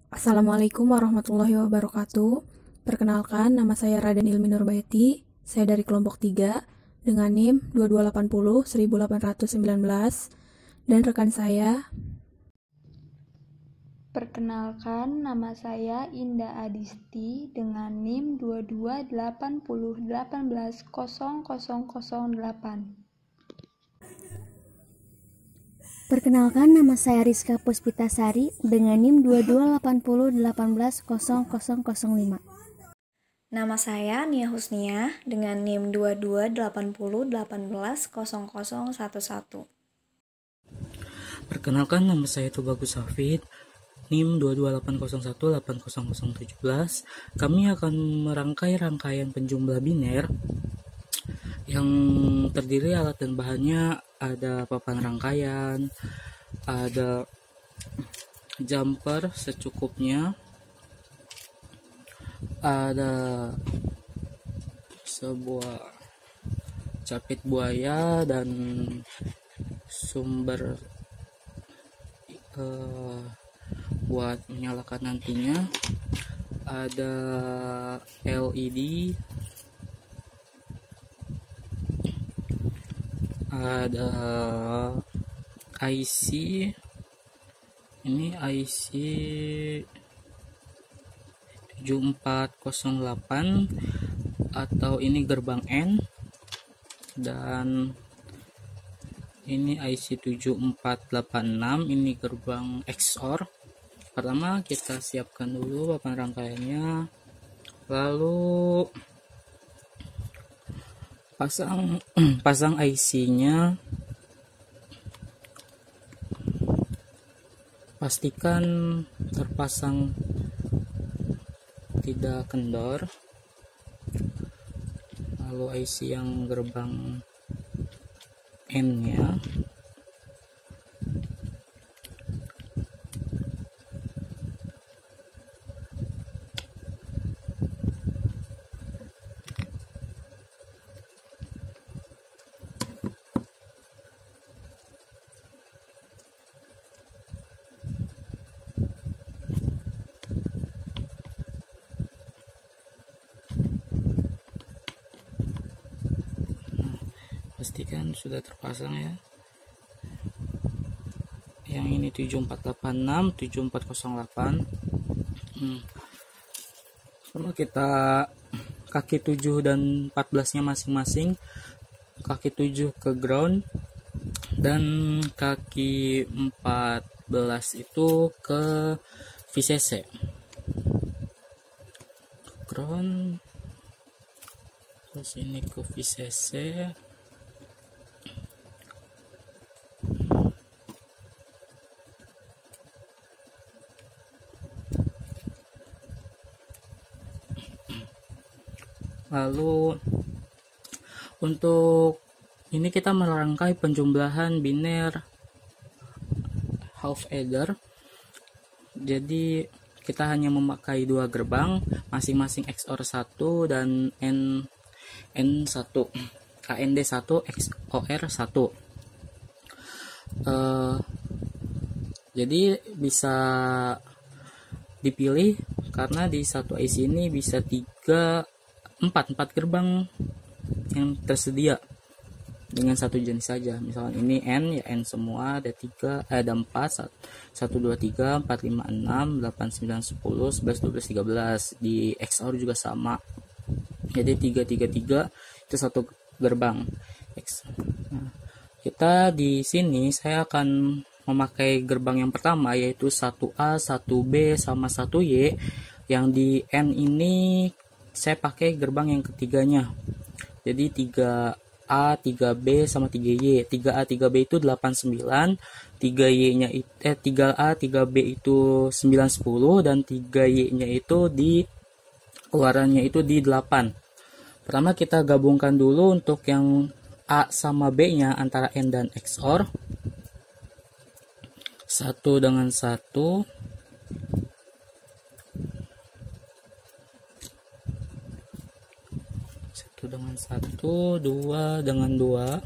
Assalamualaikum warahmatullahi wabarakatuh. Perkenalkan, nama saya Raden Ilmi Nurbaiti. Saya dari kelompok 3 dengan NIM 2280 1819 dan rekan saya. Perkenalkan, nama saya Indah Adisti dengan NIM 228018100008. Perkenalkan, nama saya Rizka Puspitasari dengan NIM 228018100005. Nama saya Nia Husnia dengan NIM 228018100011. Perkenalkan, nama saya Tubagus Hafid, NIM 2280180017. Kami akan merangkai rangkaian penjumlah biner yang terdiri alat dan bahannya ada papan rangkaian, ada jumper secukupnya, ada sebuah capit buaya dan sumber buat menyalakan nantinya, ada LED, ada IC, ini IC 7408 atau ini gerbang N, dan ini IC 7486, ini gerbang XOR. Pertama kita siapkan dulu papan rangkaiannya, lalu pasang IC-nya. Pastikan terpasang tidak kendor. Lalu IC yang gerbang N-nya, pastikan sudah terpasang ya. Yang ini 7486, 7408. Sama kita kaki 7 dan 14 nya masing-masing. Kaki 7 ke ground dan kaki 14 itu ke VCC. Ground, terus ini ke VCC. Lalu untuk ini kita merangkai penjumlahan biner half adder. Jadi kita hanya memakai dua gerbang, masing-masing XOR 1 dan N1, KND 1, XOR 1. Jadi bisa dipilih karena di satu IC ini bisa 4 gerbang yang tersedia dengan satu jenis saja. Misalnya ini N, ya N semua, ada 3, ada 4, 1, 2, 3, 4, 5, 6, 8, 9, 10, 11, 12, 13. Di XOR juga sama. Jadi 3, 3, 3 itu satu gerbang. Nah, kita di sini saya akan memakai gerbang yang pertama, yaitu 1A, 1B, sama 1Y. Yang di N ini saya pakai gerbang yang ketiganya. Jadi 3A, 3B, sama 3Y. 3A, 3B itu 8, 9. 3Y-nya 3A, 3B itu 9, 10. Dan 3Y-nya itu di keluarannya itu di 8. Pertama kita gabungkan dulu untuk yang A sama B-nya antara N dan XOR. 1 dengan 1. 1 dengan 1, 2 dengan 2.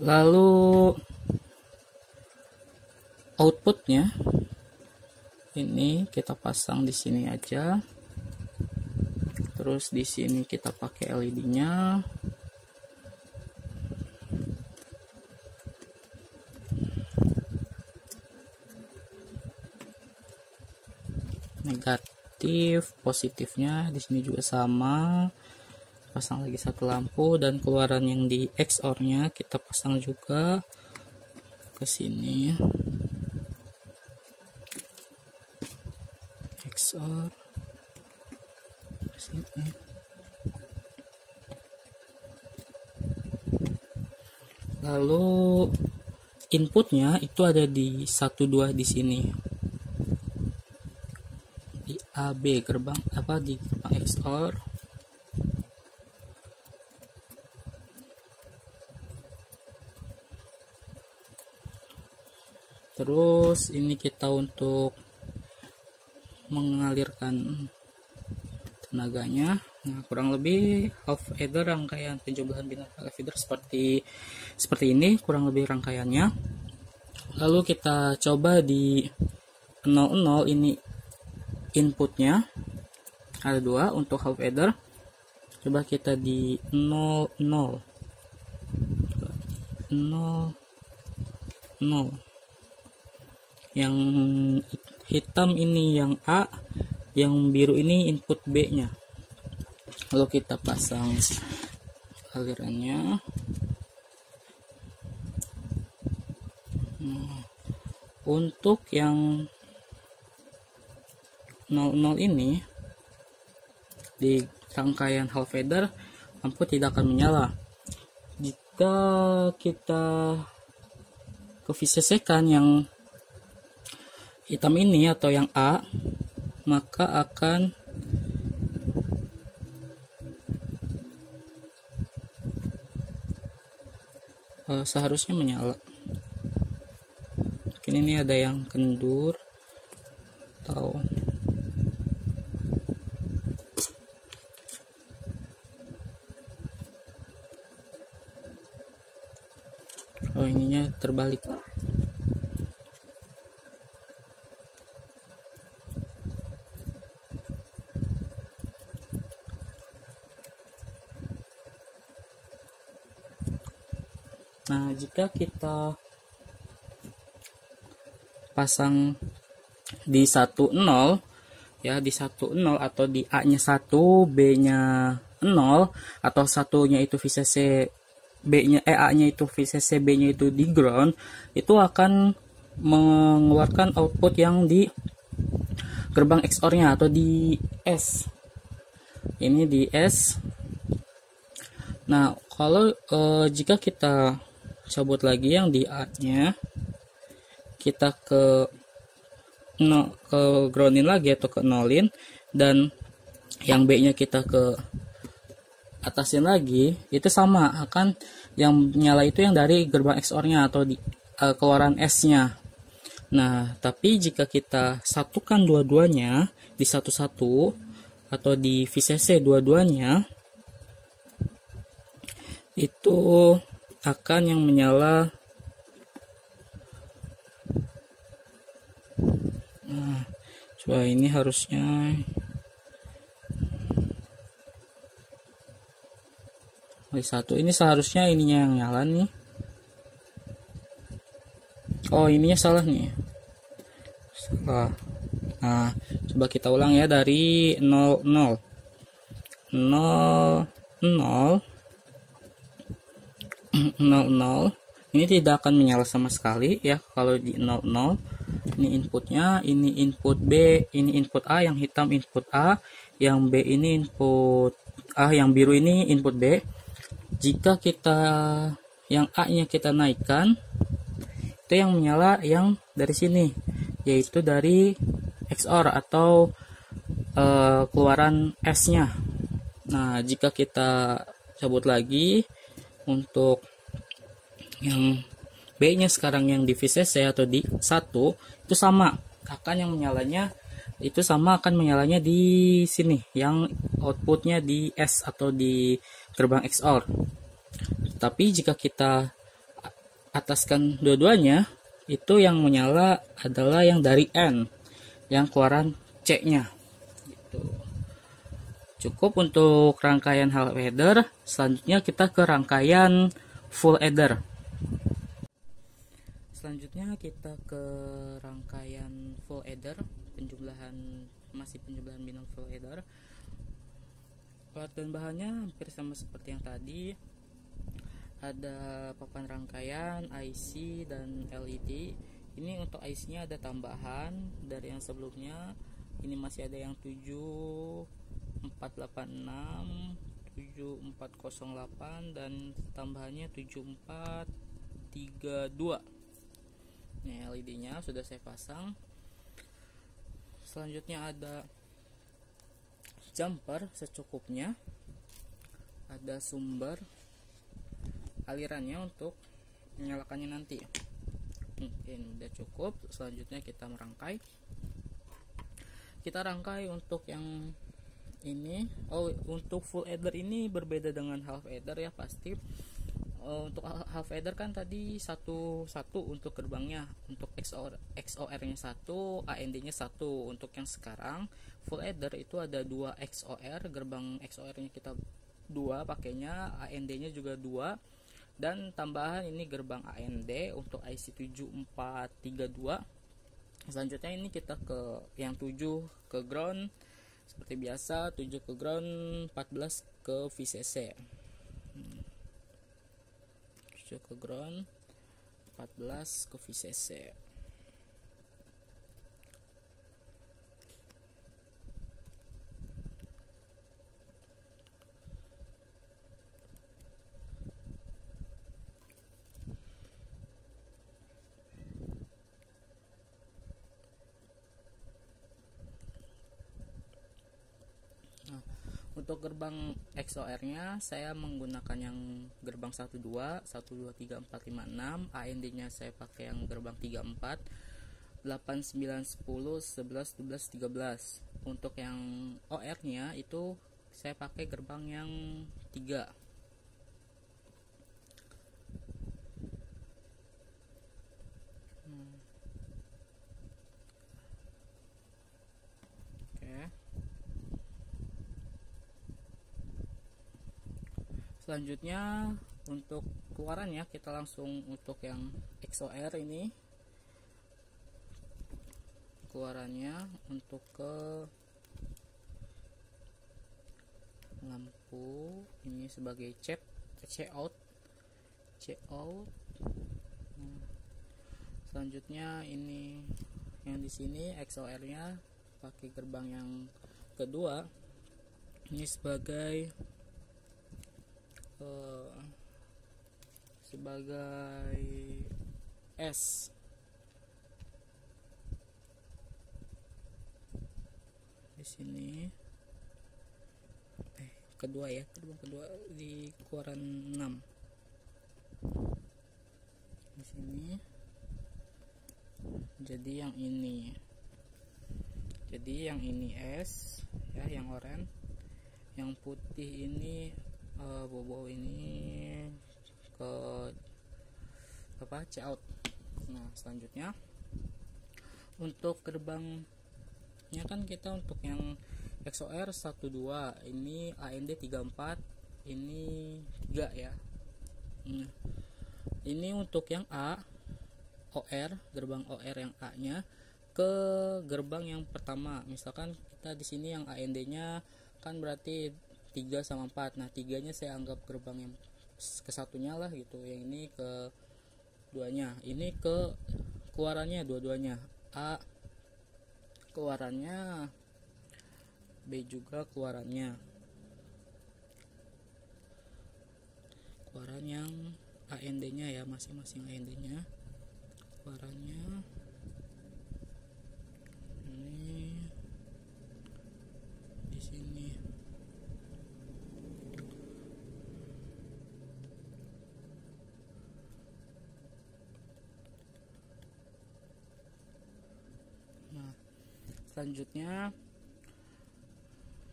Lalu outputnya ini kita pasang di sini aja. Terus di sini kita pakai LED-nya. Negatif, positifnya di sini juga sama. Pasang lagi satu lampu, dan keluaran yang di XOR-nya kita pasang juga ke sini. XOR ke sini. Lalu inputnya itu ada di 1-2 di sini. Di AB gerbang di gerbang XOR. Terus ini kita untuk mengalirkan tenaganya. Nah, kurang lebih half adder rangkaian penjumlahan binario feeder seperti ini kurang lebih rangkaiannya. Lalu kita coba di 00, ini inputnya ada 2 untuk half adder. Coba kita di 00 yang hitam ini yang A, yang biru ini input B nya. Lalu kita pasang alirannya. Nah, untuk yang 00 ini di rangkaian half adder lampu tidak akan menyala. Jika kita ke VCC-kan yang hitam ini atau yang A, maka akan seharusnya menyala. Mungkin ini ada yang kendur atau ininya terbalik. Nah, jika kita pasang di 10 ya, di 10 atau di A-nya 1, B-nya 0, atau satunya itu VCC B-nya A-nya itu VCC, B-nya itu di ground, itu akan mengeluarkan output yang di gerbang XOR-nya atau di S. Ini di S. Nah, kalau jika kita cabut lagi yang di A-nya, kita ke groundin lagi atau ke nolin, dan yang B-nya kita ke atasin lagi, itu sama, akan yang nyala itu yang dari gerbang XOR-nya atau di keluaran S-nya. Nah, tapi jika kita satukan dua-duanya di satu-satu atau di VCC dua-duanya, itu akan yang menyala. Nah, coba ini harusnya satu, ini seharusnya ininya yang nyala nih. Oh, ininya salah nih, salah. Nah, coba kita ulang ya dari 00 ini tidak akan menyala sama sekali ya kalau di 00. Ini inputnya, ini input B, ini input A, yang hitam input A, yang B ini input A, yang biru ini input B. Jika kita yang A nya kita naikkan, itu yang menyala yang dari sini, yaitu dari XOR atau keluaran S nya. Nah, jika kita cabut lagi untuk yang B nya sekarang yang di VCC atau di 1, itu sama, akan yang menyalanya itu sama, akan menyalanya di sini, yang outputnya di S atau di gerbang XOR. Tapi jika kita ataskan dua-duanya, itu yang menyala adalah yang dari N, yang keluaran C-nya. Gitu. Cukup untuk rangkaian half adder. Selanjutnya kita ke rangkaian full adder. Selanjutnya kita ke rangkaian full adder, masih penjumlahan binomo full adder. Alat dan bahannya hampir sama seperti yang tadi. Ada papan rangkaian, IC dan LED. Ini untuk IC-nya ada tambahan dari yang sebelumnya. Ini masih ada yang 7486, 7408 dan tambahannya 7432. Nih LED-nya sudah saya pasang. Selanjutnya ada jumper secukupnya. Ada sumber alirannya untuk menyalakannya nanti. Mungkin udah cukup. Selanjutnya kita merangkai. Kita rangkai untuk yang ini. Untuk full adder ini berbeda dengan half adder ya pasti. Untuk half adder kan tadi satu untuk gerbangnya, untuk XOR-nya 1, AND-nya 1. Untuk yang sekarang full adder itu ada 2 XOR, gerbang XOR-nya kita 2 pakainya, AND-nya juga 2, dan tambahan ini gerbang AND untuk IC 7432. Selanjutnya ini kita ke yang 7 ke ground seperti biasa, 7 ke ground, 14 ke VCC. 7 ke ground, 14 ke VCC. Untuk gerbang XOR-nya saya menggunakan yang gerbang 12, 1, 2, 3, 4, 5, 6. AND-nya saya pakai yang gerbang 34, 8, 9, 10, 11, 12, 13. Untuk yang OR-nya itu saya pakai gerbang yang 3. Selanjutnya untuk keluarannya kita langsung untuk yang XOR ini, keluarannya untuk ke lampu ini sebagai cout. Selanjutnya ini yang di sini XOR-nya pakai gerbang yang kedua, ini sebagai S. Di sini kedua ya, gerbang kedua di keluaran 6. Di sini. Jadi yang ini S ya, yang oranye. Yang putih ini bobo ini ke cout. Nah, selanjutnya untuk gerbangnya kan kita untuk yang XOR 1 2, ini AND 34, ini 3 ya. Nah, ini untuk yang A OR, gerbang OR yang A-nya ke gerbang yang pertama. Misalkan kita di sini yang AND-nya kan berarti 3 sama 4. Nah, 3-nya saya anggap gerbang yang ke satunya lah gitu. Yang ini ke duanya. Ini ke keluarannya dua-duanya. A keluarannya, B juga keluarannya. Keluaran yang AND-nya ya, masing-masing AND-nya. Keluarannya ini di sini. Nah, selanjutnya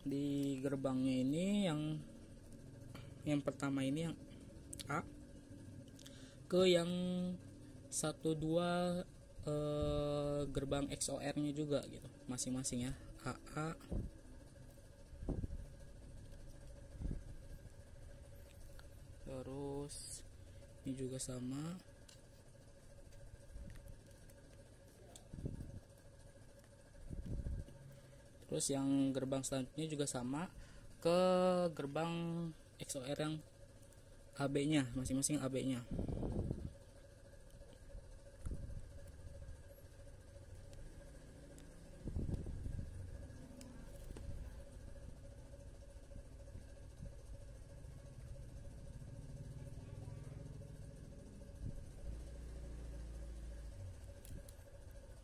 di gerbangnya ini yang pertama ini yang A ke yang 2 gerbang XOR-nya juga gitu, masing-masing ya. AA, terus ini juga sama. Terus yang gerbang selanjutnya juga sama ke gerbang XOR yang AB-nya, masing-masing AB-nya.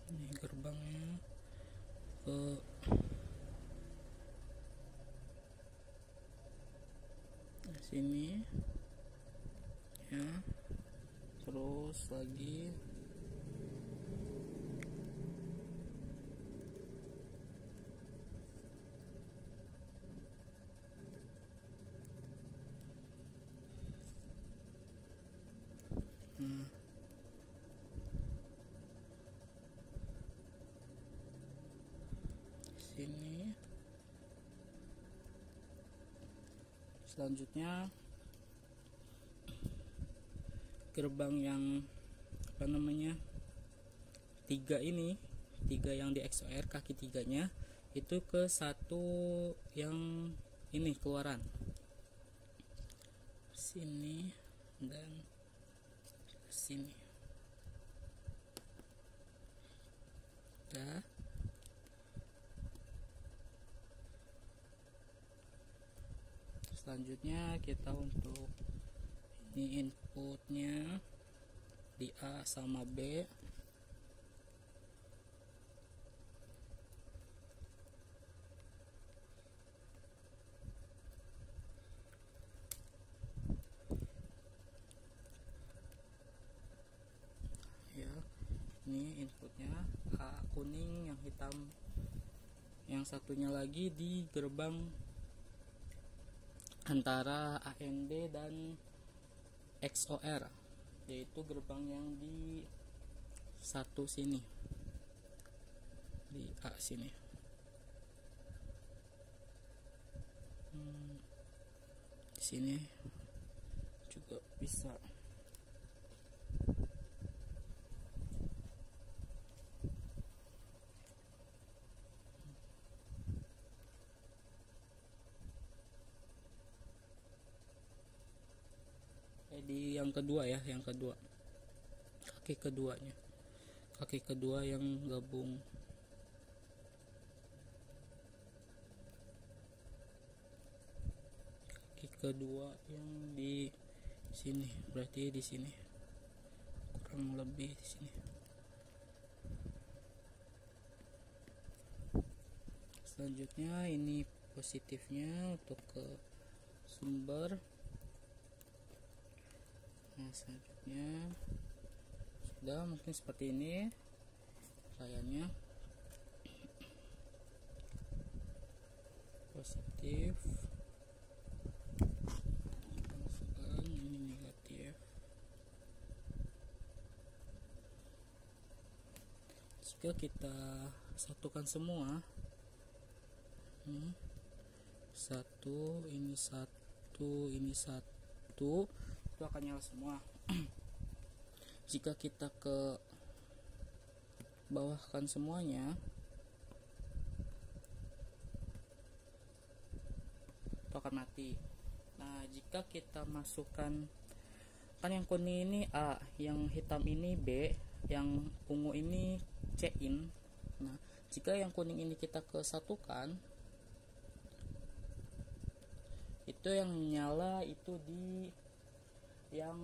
Ini gerbangnya ke sini ya, terus lagi sini. Selanjutnya gerbang yang apa namanya 3 ini, 3 yang di XOR kaki 3-nya itu ke 1 yang ini keluaran sini dan sini. Udah. Selanjutnya kita untuk ini inputnya di A sama B. Ya, ini inputnya A kuning, yang hitam yang satunya lagi di gerbang antara AND dan XOR, yaitu gerbang yang di satu sini, di A sini. Di sini juga bisa. Di yang kedua ya, yang kedua, kaki keduanya, kaki kedua yang gabung. Kaki kedua yang di sini, berarti di sini kurang lebih di sini. Selanjutnya ini positifnya untuk ke sumber. Nah, selanjutnya sudah mungkin seperti ini layarnya, positif, masukkan ini negatif. Jika kita satukan semua, satu, ini satu, ini satu, itu akan nyala semua. Jika kita ke bawahkan semuanya, itu akan mati. Nah, jika kita masukkan, kan yang kuning ini A, yang hitam ini B, yang ungu ini C in. Nah, jika yang kuning ini kita kesatukan, itu yang menyala itu di yang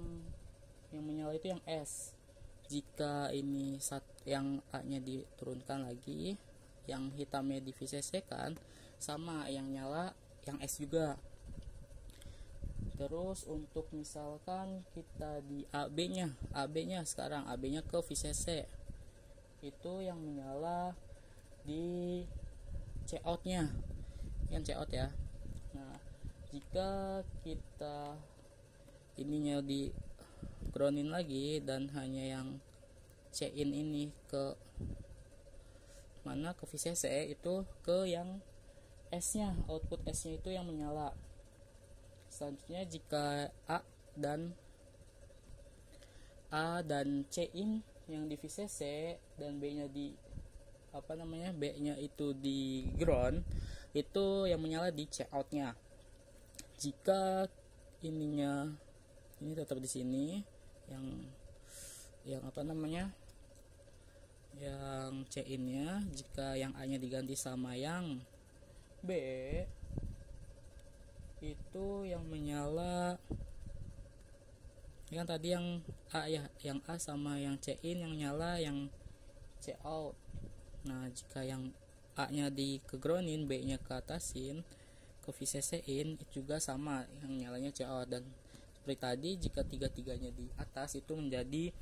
menyala itu yang S. Jika ini yang A-nya diturunkan lagi, yang hitamnya di VCC-kan, sama yang nyala yang S juga. Terus untuk misalkan kita di AB-nya sekarang AB-nya ke VCC, itu yang menyala di C-out-nya, yang C-out ya. Nah, jika kita ininya di groundin lagi dan hanya yang C-in ini ke mana, ke VCC itu ke yang S-nya, output S-nya itu yang menyala. Selanjutnya jika A dan C-in yang di VCC dan B-nya di B-nya itu di ground, itu yang menyala di C-out-nya. Jika ininya ini tetap di sini, yang yang C-in-nya, jika yang A-nya diganti sama yang B, itu yang menyala yang tadi yang A ya, yang A sama yang C-in yang nyala yang C-out. Nah, jika yang A-nya di ke groundin, B-nya ke atasin, ke VCC-in, itu juga sama, yang nyalanya C-out. Dan seperti tadi, jika tiga-tiganya di atas itu menjadi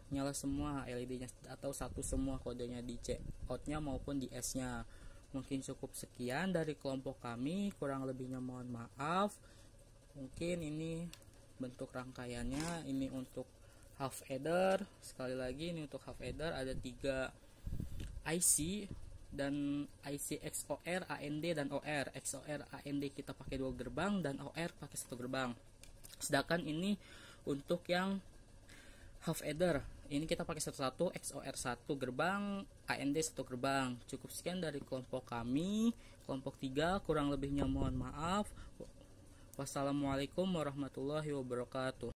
nyala semua LED-nya, atau satu semua kodenya di C-out-nya maupun di S-nya. Mungkin cukup sekian dari kelompok kami, kurang lebihnya mohon maaf. Mungkin ini bentuk rangkaiannya. Ini untuk half adder. Sekali lagi, ini untuk half adder ada 3 IC dan IC XOR, AND dan OR. XOR, AND kita pakai 2 gerbang dan OR pakai 1 gerbang. Sedangkan ini untuk yang half adder, ini kita pakai 1 XOR 1 gerbang, AND 1 gerbang. Cukup sekian dari kelompok kami, kelompok 3. Kurang lebihnya mohon maaf. Wassalamualaikum warahmatullahi wabarakatuh.